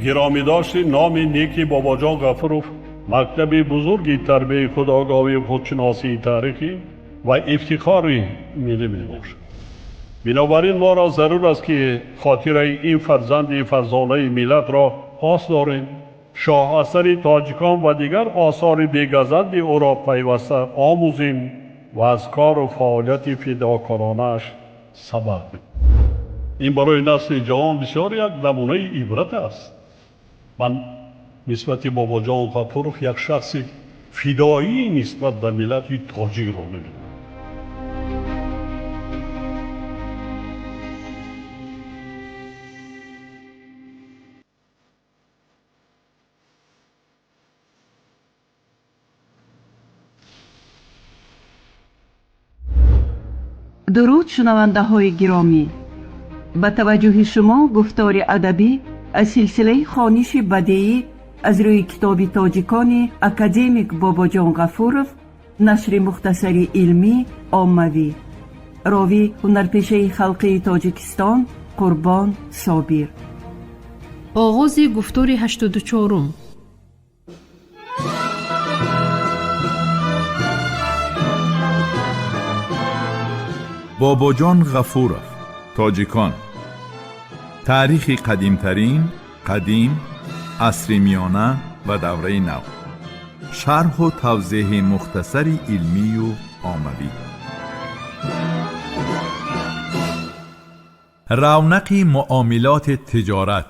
گرامی داشت نام نیکی باباجان غفورов مکتب بزرگی تربیت خودآگاهی خودشناسی تاریخی و افتخار ملی میباشد. بنابراین ما را ضرور است که خاطره این فرزند فرزانه ملت را پاس داریم. شاه اثر تاجیکان و دیگر آثار بی‌گزند او را پیوسته آموزیم و از کار و فعالیت فداکارانه‌اش سبق بگیریم. این برای نسل جوان بسیار یک نمونه عبرت است. من نسبت باباجان غفورov یک شخص فدایی نسبت به ملت تاجیک را می‌بینم. درود شنونده های گرامی، به توجه شما گفتار ادبی از سلسله خوانش بدیعی از روی کتاب تاجیکان اکادمیک باباجان غفورov، نشر مختصری علمی عاموی، راوی هنرپیشه خلقی تاجیکستان قربان صابر. آغاز گفتار 84. باباجان غفورov، تاجیکان. تاریخ قدیمترین، قدیم، عصر میانه و دوره نو. شرح و توضیح مختصر علمی و عاموی. رونق معاملات تجارت.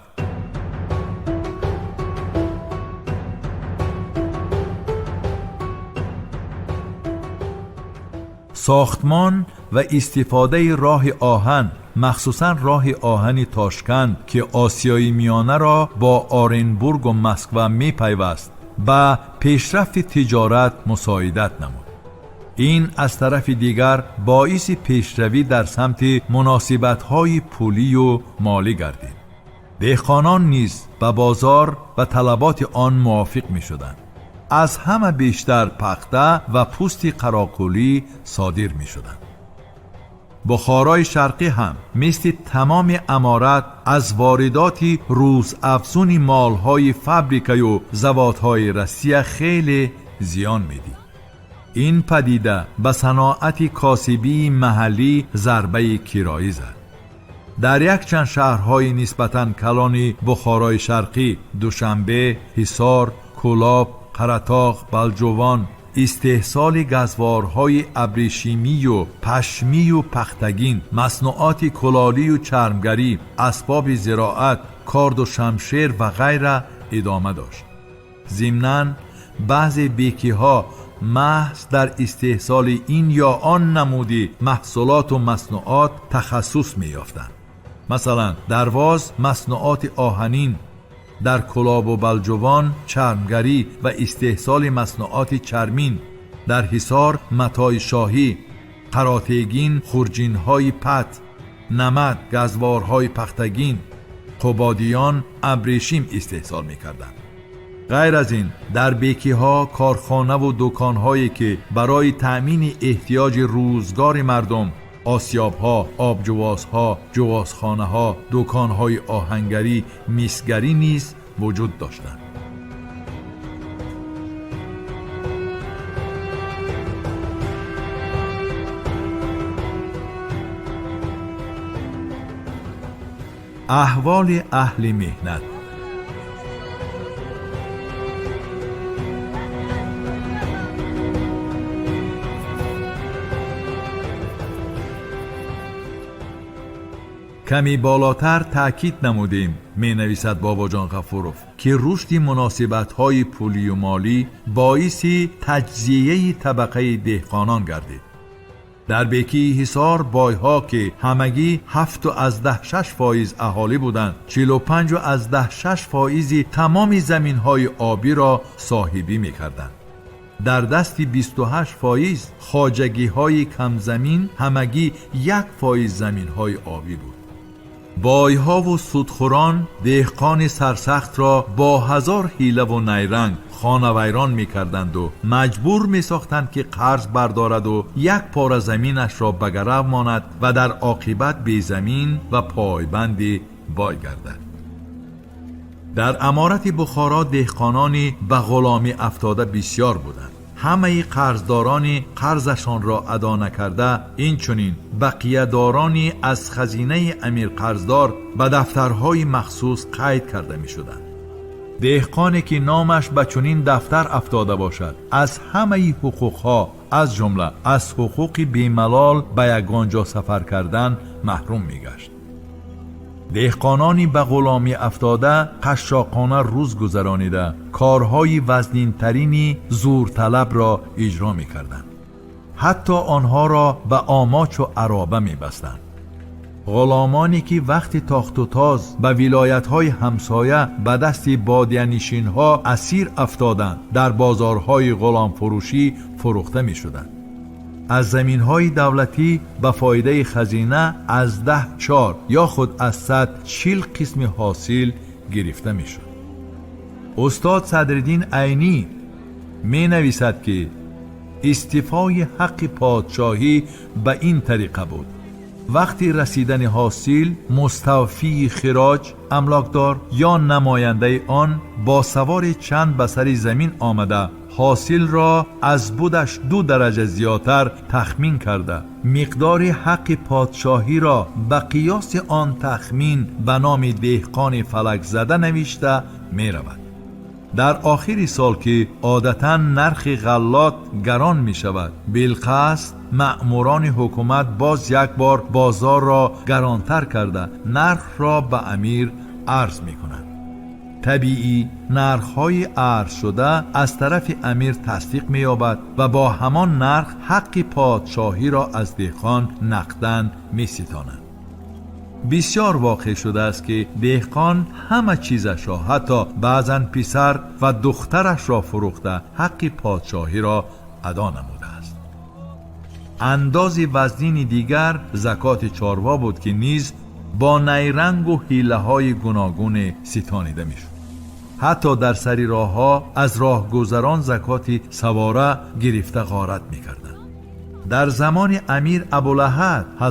ساختمان و استفاده راه آهن، مخصوصاً راه آهن تاشکند که آسیای میانه را با آرنبورگ و مسکو می پیوست، با پیشرفت تجارت مساعدت نمود. این از طرف دیگر باعث پیشروی در سمت مناسبت‌های پولی و مالی گردید. دهقانان نیز به بازار و طلبات آن موافق می شدند. از همه بیشتر پخته و پوست قراقلی صادر می شدند. بخارای شرقی هم مثل تمام امارات از واردات روزافزون مالهای فابریکه و زوادهای روسیه خیلی زیان میدید. این پدیده به صناعت کاسبی محلی ضربه کرایی زد. در یک چند شهرهای نسبتاً کلان بخارای شرقی، دوشنبه، حصار، کولاب، قرطاق، بلجوان، استحصال گزوارهای ابریشمی و پشمی و پختگین، مصنوعات کلالی و چرمگری، اسباب زراعت، کارد و شمشیر و غیره ادامه داشت. ضمناً بعضی بیکی‌ها محض در استحصال این یا آن نمودی محصولات و مصنوعات تخصص می‌یافتند. مثلا درواز مصنوعات آهنین، در کلاب و بلجوان چرمگری و استحصال مصنوعات چرمین، در حصار متاع شاهی، قراتگین خورجین‌های پت، نمد گزوارهای پختگین، قبادیان ابریشم استحصال می‌کردند. غیر از این در بیکی‌ها کارخانه و دکان‌هایی که برای تأمین احتیاج روزگار مردم، آسیاب‌ها، آبجوازها، جوازخانه‌ها، دکان‌های آهنگری، میسگری نیز وجود داشتند. احوال اهل مهنت. کمی بالاتر تأکید نمودیم، می نویسد باباجان غفورov، که رشد مناسبت‌های پولی و مالی باعث تجزیه طبقه دهقانان گردید. در بیکی حصار بایها که همگی 7.6% اهالی بودند، 45.6% تمام زمین‌های آبی را صاحبی می‌کردند. در دست 28% خواجگی‌های کم زمین همگی 1% زمین‌های آبی بود. بایها و سودخوران دهقان سرسخت را با هزار حیله و نیرنگ خانویران می کردند و مجبور می ساختند که قرض بردارد و یک پاره زمینش را بگرو ماند و در عاقبت بی زمین و پایبند بای گردد. در امارت بخارا دهقانانی به غلامی افتاده بسیار بودند. همه قرضدارانی قرضشان را ادا نکرده، این چنین بقیه‌دارانی از خزینه امیر قرضدار به دفترهای مخصوص قید کرده می شدند. دهقانی که نامش به چنین دفتر افتاده باشد از همه حقوقها، از جمله از حقوق بیملال به یگانجا سفر کردن محروم می گشت. دهقانانی به غلامی افتاده قشاقانه روز گذرانیده کارهای وزنینترینی زورطلب را اجرا می کردند. حتی آنها را به آماچ و عرابه می بستند. غلامانی که وقتی تاخت و تاز به ولایت‌های همسایه به دست بادیه‌نشین‌ها اسیر افتادند، در بازارهای غلام فروشی فروخته می شدند. از زمین‌های دولتی به فایده خزینه از 10 یا خود از 140 قسم حاصل گرفته می شد. استاد صدرالدین عینی می نویسد که استیفای حق پادشاهی به این طریقه بود: وقتی رسیدن حاصل مستوفی خراج املاکدار یا نماینده آن با سوار چند به سر زمین آمده حاصل را از بودش 2 درجه زیادتر تخمین کرده مقدار حق پادشاهی را به قیاس آن تخمین به نام دهقان فلک زده نوشته می رود. در آخر سال که عادتاً نرخ غلات گران می شود، بالقصد مأموران حکومت باز یک بار بازار را گرانتر کرده نرخ را به امیر عرض می کنند. طبیعی نرخ‌های عرض شده از طرف امیر تصدیق می یابد و با همان نرخ حق پادشاهی را از دهقان نقداً می ستاند. بسیار واقع شده است که دهقان همه چیزش را، حتی بعضاً پسر و دخترش را فروخته حق پادشاهی را ادا نموده است. انداز وزنین دیگر زکات چاروا بود که نیز با نیرنگ و حیله های گوناگون ستانیده می شد. حتی در سری راه ها از راهگذران زکات سواره گرفته غارت می کردند. در زمان امیر ابولهب 1885-1910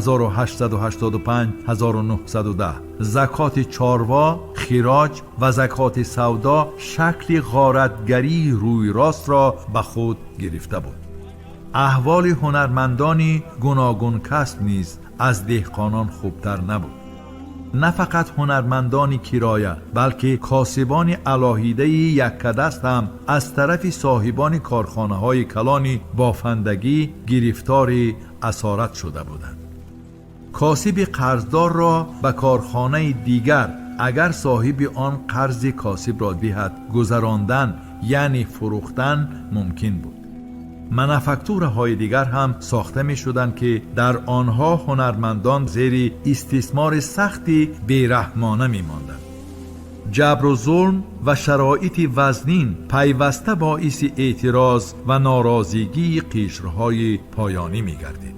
زکات چاروا، خراج و زکات سودا شکل غارتگری روی راست را به خود گرفته بود. احوال هنرمندانی گوناگون کسب نیز از دهقانان خوبتر نبود. نه فقط هنرمندان کرایه بلکه کاسبان علاهیده یکدست هم از طرف صاحبان کارخانه های کلان بافندگی گرفتار اسارت شده بودند. کاسب قرضدار را به کارخانه دیگر اگر صاحب آن قرض کاسب را دهد گذراندن یعنی فروختن ممکن بود. منوفکتورهای دیگر هم ساخته می شدند که در آنها هنرمندان زیر استثمار سختی بیرحمانه می ماندند. جبر و ظلم و شرایط وزنین پیوسته باعث اعتراض و ناراضگی قشرهای پایانی می گردید.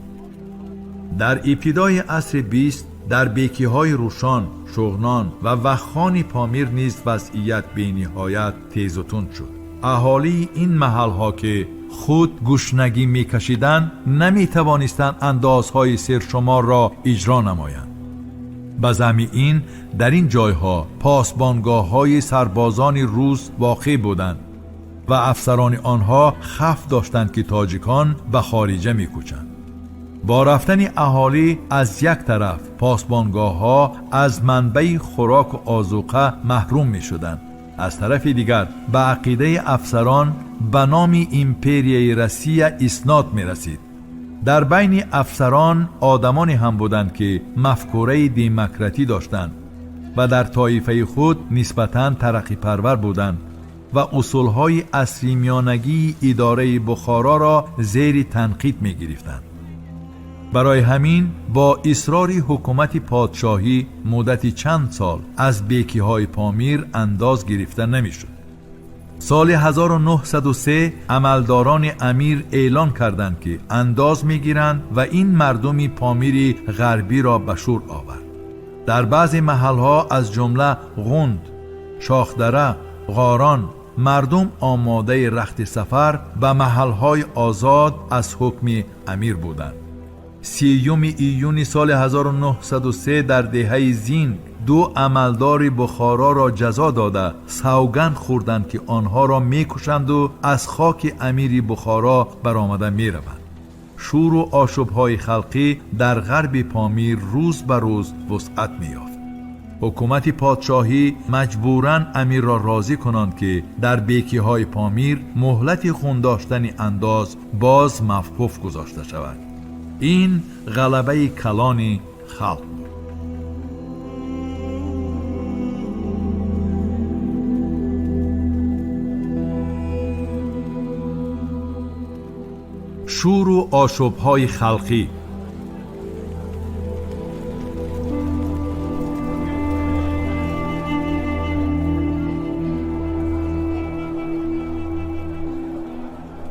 در ابتدای عصر 20 در بیکی های روشان، شغنان و وخان پامیر نیز وضعیت به نهایت تیز و تند شد. اهالی این محل ها که خود گشنگی می کشیدند نمی توانستند اندازهای سرشمار را اجرا نمایند. به ضمن این در این جایها پاسبانگاه های سربازان روس واقع بودند و افسران آنها خف داشتند که تاجیکان به خارجه می کوچند. با رفتن اهالی از یک طرف پاسبانگاه ها از منبع خوراک و آذوقه محروم می شدند، از طرف دیگر به عقیده افسران به نام ایمپریای روسیه اسناد می رسید. در بین افسران آدمانی هم بودند که مفکوره دموکراتی داشتند و در طایفه خود نسبتاً ترقی پرور بودند و اصولهای اصلی میانگی اداره بخارا را زیر تنقید می گرفتند. برای همین با اصرار حکومت پادشاهی مدتی چند سال از بیکی های پامیر انداز گرفته نمی شد. سال 1903 عملداران امیر اعلان کردند که انداز می گیرند و این مردم پامیر غربی را به شور آورد. در بعض محلها از جمله غوند، شاخدره، غاران مردم آماده رخت سفر به محلهای آزاد از حکم امیر بودند. 30 ایون سال 1903 در دهه زین دو عملدار بخارا را جزا داده سوگند خوردند که آنها را میکشند و از خاک امیر بخارا برآمده میروند. شور و آشوب‌های خلقی در غرب پامیر روز به روز وسعت می‌یافت. حکومت پادشاهی مجبوراً امیر را راضی کنند که در بیکی‌های پامیر مهلت خون داشتن انداز باز مفقوف گذاشته شود. این غلبه کلان خلق بود. شور و آشوب‌های خلقی.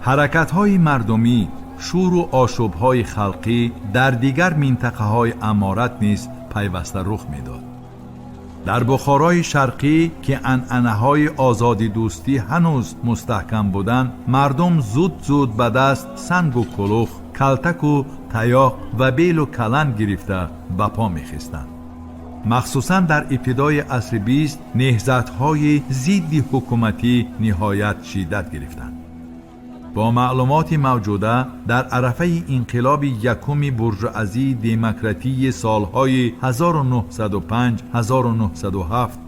حرکت‌های مردمی، شور و آشوب‌های خلقی در دیگر منطقه‌های امارت نیز پیوسته رخ می‌داد. در بخارای شرقی که عنعنه‌های آزادی دوستی هنوز مستحکم بودند، مردم زود به دست سنگ و کلوخ، کلتک و تیاق و بیل و کلند گرفته به پا می‌خستند. مخصوصاً در ابتدای عصر 20 نهضت‌های ضد حکومتی نهایت شدت گرفتند. با معلومات موجوده در عرفه انقلاب یکم بورژوازی دموکراتی سالهای 1905-1907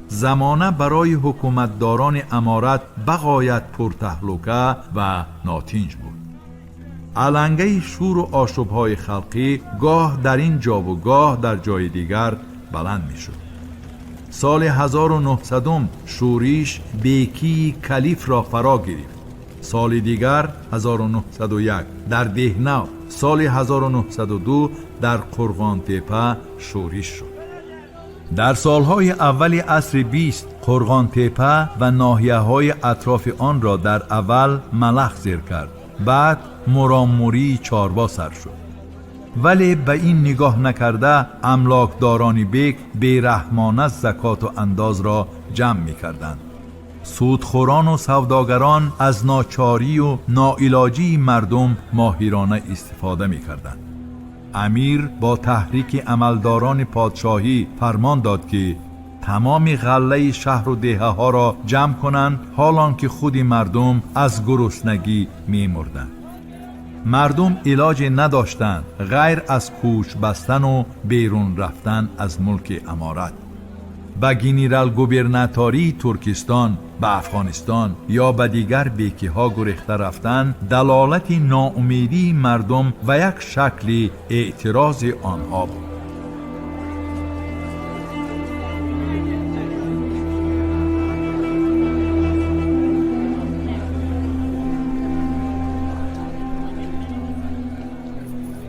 زمانه برای حکومتداران امارت بغایت پرتهلکه و ناتنج بود. علنگه شور و آشوب‌های خلقی گاه در این جا و گاه در جای دیگر بلند می شد. سال 1900 شورش بیکی کلیف را فرا گرفت. سال دیگر 1901 در دهنه، سال 1902 در قرغان تپه شورش شد. در سالهای اول عصر 20 قرغان تپه و ناحیه‌های اطراف آن را در اول ملخ زیر کرد، بعد مراموری چاربا سر شد. ولی به این نگاه نکرده املاکداران بیک بیرحمانه زکات و انداز را جمع می کردند. سودخوران و سوداگران از ناچاری و ناعلاجی مردم ماهرانه استفاده می کردند. امیر با تحریک عملداران پادشاهی فرمان داد که تمام غله شهر و دهه ها را جمع کنند، حالان که خود مردم از گرسنگی می مردند. مردم علاج نداشتند غیر از کوچ بستن و بیرون رفتن از ملک امارت. به گنرال گوبرناتوری ترکستان، به افغانستان یا به دیگر بیکی ها گریخته رفتن دلالت ناامیدی مردم و یک شکل اعتراض آنها بود.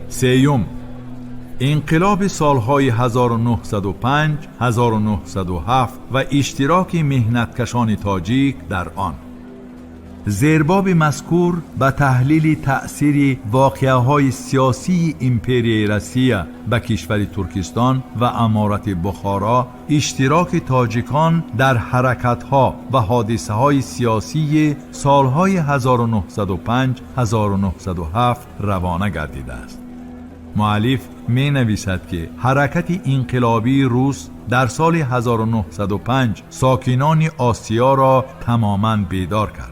سیوم، انقلاب سالهای 1905 1907 و اشتراک مهنتکشان تاجیک در آن. زیرباب مذکور به تحلیل تأثیر واقعه‌های سیاسی امپریای روسیه به کشور ترکستان و امارت بخارا، اشتراک تاجیکان در حرکت‌ها و حادثه‌های سیاسی سالهای 1905 1907 روانه گردیده است. مؤلف می نویسد که حرکت انقلابی روس در سال 1905 ساکنان آسیا را تماماً بیدار کرد.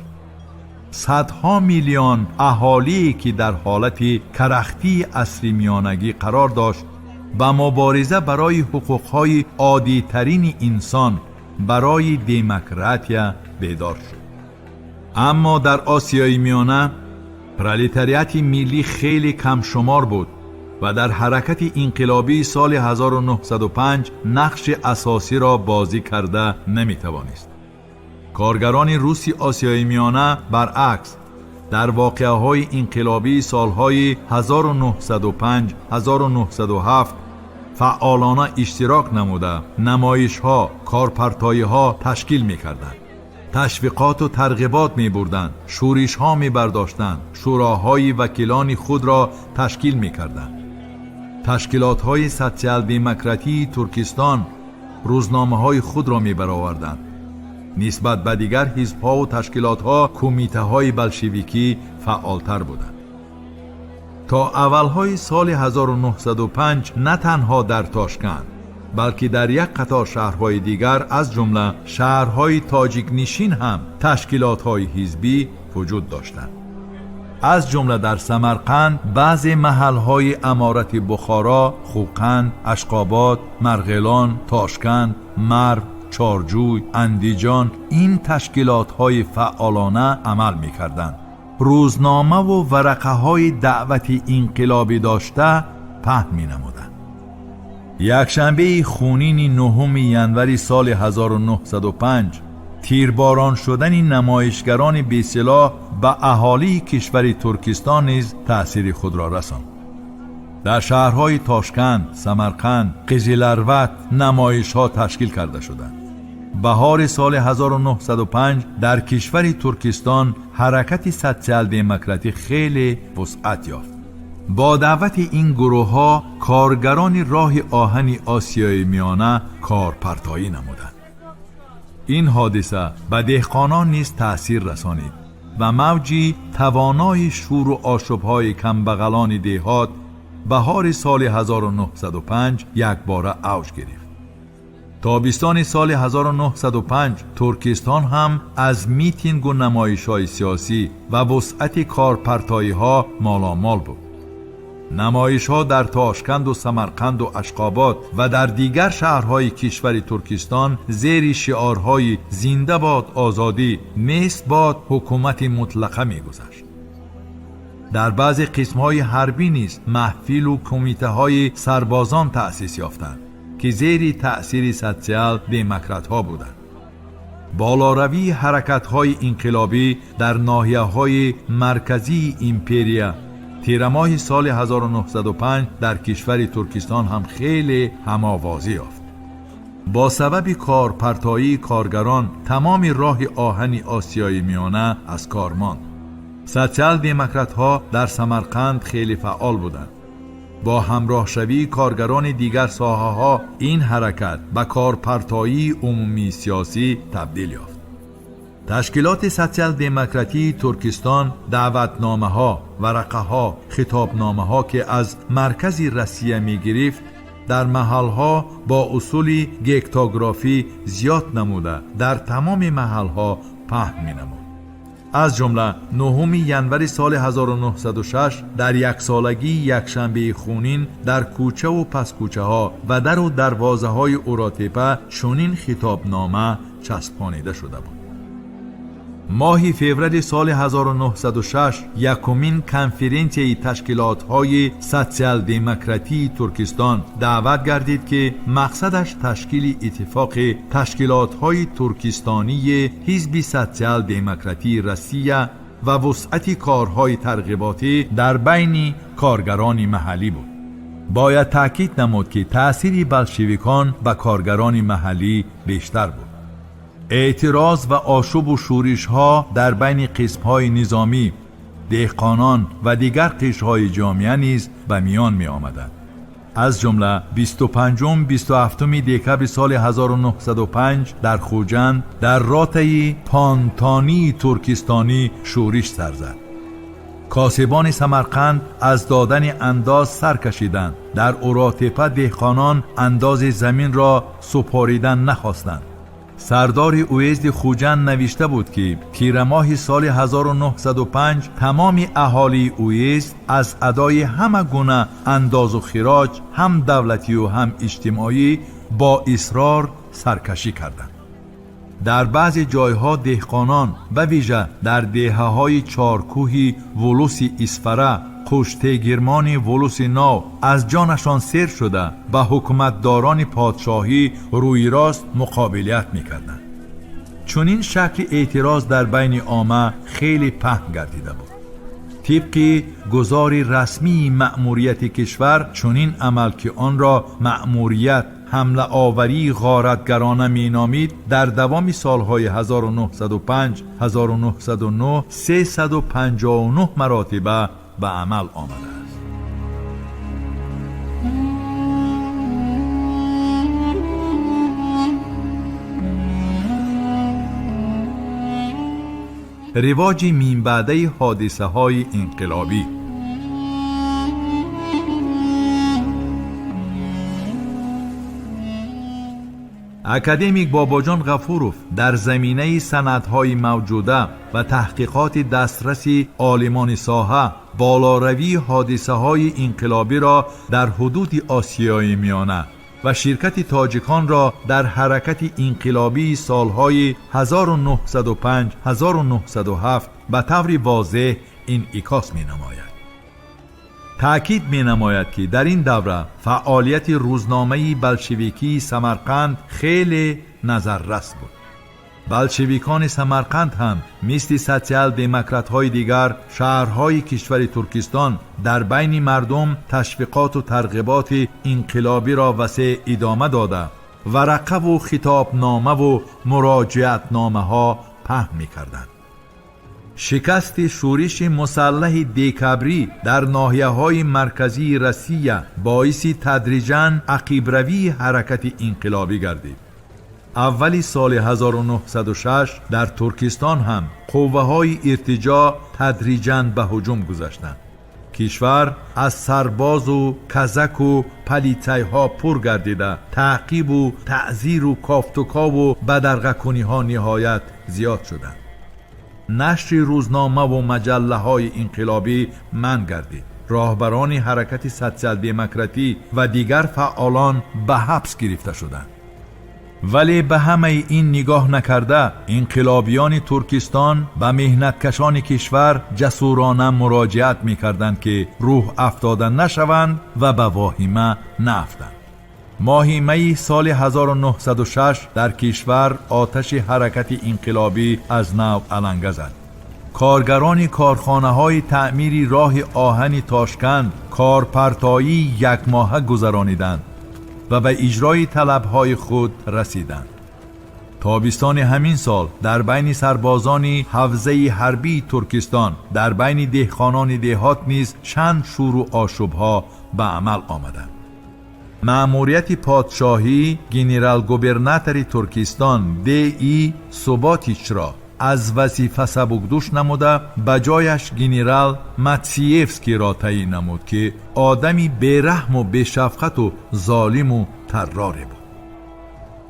صدها میلیون اهالی که در حالت کرختی عصر میانگی قرار داشت به مبارزه برای حقوقهای عادی ترین انسان برای دموکراسی بیدار شد. اما در آسیای میانه پرولتاریات ملی خیلی کم شمار بود و در حرکت انقلابی سال 1905 نقش اساسی را بازی کرده نمیتوانست. کارگران روسی آسیای میانه برعکس در واقعه‌های انقلابی سالهای 1905 1907 فعالانه اشتراک نموده نمایش‌ها، کارپرتایی‌ها تشکیل می‌کردند. تشویقات و ترغیبات می‌بردند، شورش‌ها می‌برداشتند، شوراهای وکیلان خود را تشکیل می‌کردند. تشکیلات‌های سوسیال دموکراتی ترکستان روزنامه‌های خود را می‌برآوردند. نسبت به دیگر حزب‌ها و تشکیلات‌ها کمیته‌های بلشویکی فعالتر بودند. تا اولهای سال 1905 نه تنها در تاشکند بلکه در یک قطار شهرهای دیگر از جمله شهرهای تاجیک نشین هم تشکیلات‌های حزبی وجود داشتند. از جمله در سمرقند بعضی محل‌های امارت بخارا، خوقند، اشقاباد، مرغلان، تاشکند، مرو، چارجوی، اندیجان این تشکیلات‌های فعالانه عمل می‌کردند. روزنامه و ورقه‌های دعوت انقلابی داشته پهن می‌نمودند. یکشنبه خونین 9 ژانویه سال 1905 تیرباران شدن نمایشگران بی‌سلاح به اهالی کشور ترکستان نیز تأثیر خود را رساند. در شهرهای تاشکند، سمرقند، قزل‌اروت نمایش‌ها تشکیل کرده شدند. بهار سال 1905 در کشور ترکستان حرکت سوسیال دموکراتی خیلی وسعت یافت. با دعوت این گروه‌ها کارگران راه آهن آسیای میانه کارپرتایی نمودند. این حادثه به دهقانان نیز تأثیر رسانید و موجی توانای شور و آشوب‌های کمبغلان دهات بهار سال 1905 یک باره اوج گرفت. تابستان سال 1905 ترکستان هم از میتینگ و نمایش‌های سیاسی و وسعت کارپرتایی‌ها مالامال بود. نمایش‌ها در تاشکند و سمرقند و اشقاباد و در دیگر شهرهای کشور ترکستان زیر شعارهای زنده باد آزادی، نیست باد حکومت مطلقه می‌گذشت. در بعضی قسم‌های حربی نیز محفل و کمیته‌های سربازان تأسیس یافتند که زیر تأثیر سوسیال دموکرات‌ها بودند. بالاروی حرکت‌های انقلابی در ناحیه‌های مرکزی ایمپریا تیر ماه سال 1905 در کشور ترکستان هم خیلی هماوازی یافت. با سبب کارپرتایی کارگران تمام راه آهن آسیای میانه از کار ماند. سوسیال دموکرات‌ها در سمرقند خیلی فعال بودند. با همراه شوی کارگران دیگر ساحه‌ها این حرکت به کارپرتایی عمومی سیاسی تبدیل یافت. تشکیلات سوسیال دموکراتی ترکستان دعوتنامه‌ها، ورقه‌ها، خطابنامه‌ها که از مرکز روسیه می‌گرفت در محل‌ها با اصول گکتاگرافی زیاد نموده در تمام محل‌ها پهن می‌نمود. از جمله 9 ژانویه سال 1906 در یک سالگی یکشنبه خونین در کوچه و پس کوچه ها و در و دروازه های اوراتپه چنین خطابنامه چسبانیده شده بود: ماه فوریه سال 1906 یکمین کنفرانسی تشکیلات‌های سوسیال دموکراتی ترکستان دعوت گردید که مقصدش تشکیل اتفاق تشکیلات‌های ترکستانی حزب سوسیال دموکراتی روسیه و وسعت کارهای ترغیباتی در بین کارگران محلی بود. باید تأکید نمود که تأثیر بلشویکان به کارگران محلی بیشتر بود. اعتراض و آشوب و شورش ها در بین قسم های نظامی، دهقانان و دیگر قشرهای جامعه نیز به میان می آمدند. از جمله 25-27 دکبر سال 1905 در خوجند در راته‌ی پانتانی ترکستانی شورش سر زد. کاسبان سمرقند از دادن انداز سر کشیدند. در اوراتپه دهقانان انداز زمین را سپاریدن نخواستند. سردار اویزد خوجند نوشته بود که تیر ماه سال 1905 تمام اهالی اویزد از ادای همه گونه انداز و خراج هم دولتی و هم اجتماعی با اصرار سرکشی کردند. در بعضی جایها دهقانان و ویژه در دهه‌های چارکوهی ولوس اسفره، کشته گرمان ولوس نو از جانشان سیر شده به حکومتداران پادشاهی روی راست مقابلیت می‌کردند. چنین شکل اعتراض در بین عامه خیلی پهن گردیده بود. طبق گزار رسمی مأموریت کشور چنین عمل که آن را مأموریت حمله آوری غارتگرانه می نامید در دوام سالهای 1905 1909 359 مراتبه به عمل آمده است. رواج من بعده حادثه های انقلابی. اکادمیک باباجان غفوروف در زمینه سندهای موجوده و تحقیقات دسترسی عالمان ساحه بالاروی حادثه های انقلابی را در حدود آسیای میانه و شرکت تاجیکان را در حرکت انقلابی سالهای 1905 1907 به طور واضح انعکاس می نماید. تأکید می نماید که در این دوره فعالیت روزنامه بلشویکی سمرقند خیلی نظررس بود. بلشویکان سمرقند هم مثل سوسیال دموکرات های دیگر شهرهای کشور ترکستان در بین مردم تشویقات و ترغیبات انقلابی را وسیع ادامه داده ورقه و خطابنامه و مراجعت نامه ها پهن می کردند. شکست شورش مسلح دکبری در ناحیه های مرکزی روسیه باعث تدریجاً عقب‌روی حرکت انقلابی گردید. اولی سال 1906 در ترکستان هم قوه های ارتجاع تدریجاً به هجوم گذاشتند. کشور از سرباز و کزک و پلیتای ها پر گردیده تعقیب و تعزیر و کافتوکا و بدرقه کنی ها نهایت زیاد شدند. نشر روزنامه و مجله های انقلابی منع گردید. راهبران حرکت سوسیال دموکراتی و دیگر فعالان به حبس گرفته شدند. ولی به همه این نگاه نکرده انقلابیان ترکستان به مهنتکشان کشور جسورانه مراجعت می‌کردند که روح افتاده نشوند و به واهمه نیفتند. ماه می سال 1906 در کشور آتش حرکت انقلابی از نو علنگه زد. کارگران کارخانه‌های تعمیر راه آهن تاشکند کارپرتایی یک ماه گذرانیدند و به اجرای طلب‌های خود رسیدند. تابستان همین سال در بین سربازان حوزه حربی ترکستان در بین دهقانان دهات نیز چند شور و آشوب‌ها به عمل آمدند. مأموریت پادشاهی گنرال گوبرناتور ترکستان دی سوباتیچ را از وظیفه سبکدوش نموده به جایش گنرال ماتسیفسکی را تعیین نمود که آدمی بیرحم و بی‌شفقت و ظالم و طراری بود.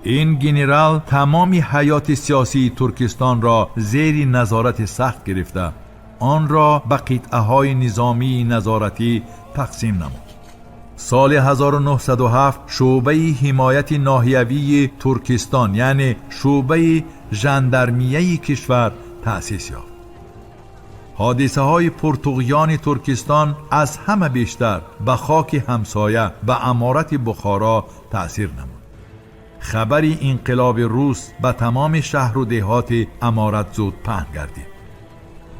این گنرال تمام حیات سیاسی ترکستان را زیر نظارت سخت گرفته آن را به قطعه های نظامی نظارتی تقسیم نمود. سال 1907 شعبه حمایت ناحیوی ترکستان یعنی شعبه ژاندارمری کشور تأسیس یافت. حادثه های پرتغیان ترکستان از همه بیشتر به خاک همسایه به امارت بخارا تأثیر نمود. خبر انقلاب روس به تمام شهر و دهات امارت زود پهن گردید.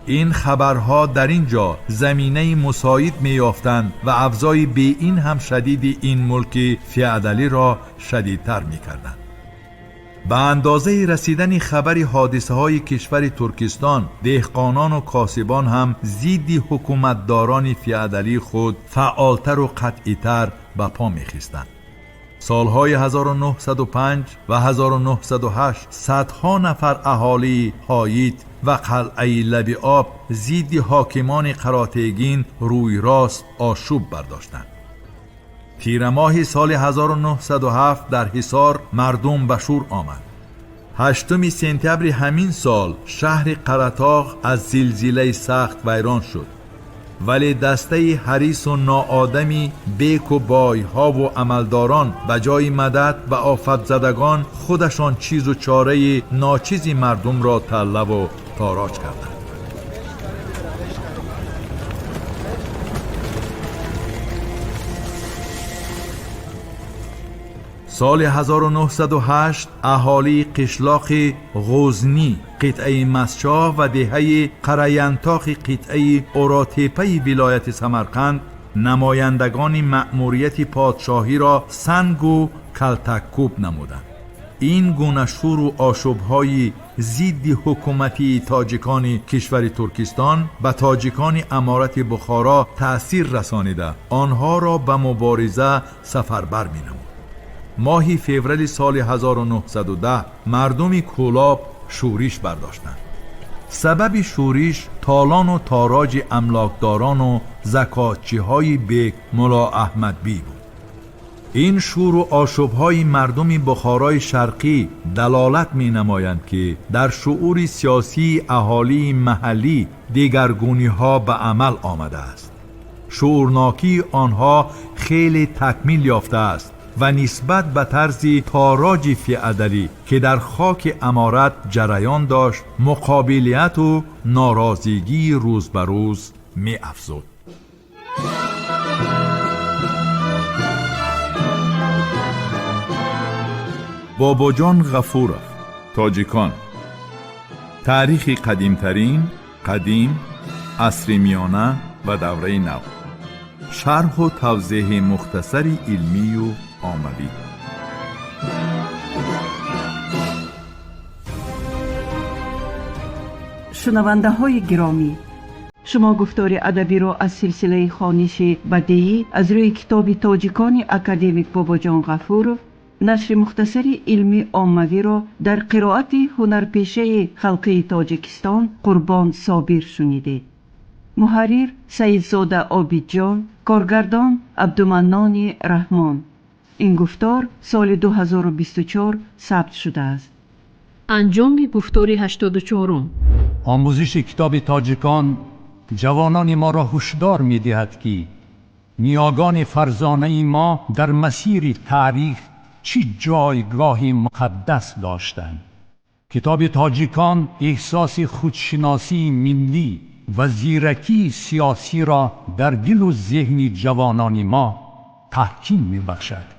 این خبرها در اینجا زمینه مساعد می یافتند و افزای به این هم شدید این ملک فیادالی را شدیدتر می کردند. به اندازه رسیدن خبر حادثه های کشور ترکستان دهقانان و کاسبان هم ضد حکومتداران فیادالی خود فعالتر و قطعیتر به پا می خیستند. سالهای 1905 و 1908 صدها نفر اهالی هاییت و قلعه لب آب ضد حاکمان قراتگین روی راست آشوب برداشتند. تیر ماه سال 1907 در حصار مردم به شور آمد. 8 سپتامبر همین سال شهر قراتاغ از زلزله سخت ویران شد. ولی دسته حریص و ناآدمی بیک و بای ها و عملداران به جای مدد به آفت زدگان خودشان چیز و چاره ناچیزی مردم را تله و تاراج کردند. سال 1908 اهالی قشلاق غزنی قطعه مسچا و دهه قریانتاق قطعه اوراتیپه ولایت سمرقند نمایندگان مأموریت پادشاهی را سنگ و کلتکوب نمودند. این گونه شور و آشوب‌های ضد حکومتی تاجیکان کشور ترکستان به تاجیکان امارت بخارا تأثیر رسانیده آنها را به مبارزه سفربر می‌نمود. ماه فوریه سال 1910 مردم کولاب شورش برداشتند. سبب شورش تالان و تاراج املاکداران و زکاتچی های بیگ ملا احمد بی بود. این شور و آشوب‌های مردم بخارای شرقی دلالت می‌نمایند که در شعور سیاسی اهالی محلی دیگرگونی‌ها به عمل آمده است. شعورناکی آنها خیلی تکمیل یافته است و نسبت به طرز تاراج فی‌عدلی که در خاک امارت جریان داشت مقابلیت و ناراضگی روز به روز می‌افزود. باباجان غفورов، تاجیکان. تاریخ قدیمترین، قدیم، عصر میانه و دوره نو. شرح و توضیح مختصر علمی و عملی. شنونده های گرامی، شما گفتار ادبی را از سلسله خوانش بدیعی از روی کتاب تاجیکان اکادمیک باباجان غفورov، نشر مختصر علمی عاموی را در قرائت هنرپیشه خلقی تاجیکستان قربان صابر شنیدید. محرر سیدزاده عابدجان، کارگردان عبدالمنان رحمان. این گفتار سال 2024 ثبت شده است. انجام گفتار 84. آموزش کتاب تاجیکان جوانان ما را هشدار می دهد که نیاگان فرزانه ما در مسیر تاریخ چه جایگاهی مقدس داشتند. کتاب تاجیکان احساس خودشناسی ملی و زیرکی سیاسی را در دل و ذهن جوانان ما تحکیم می بخشد.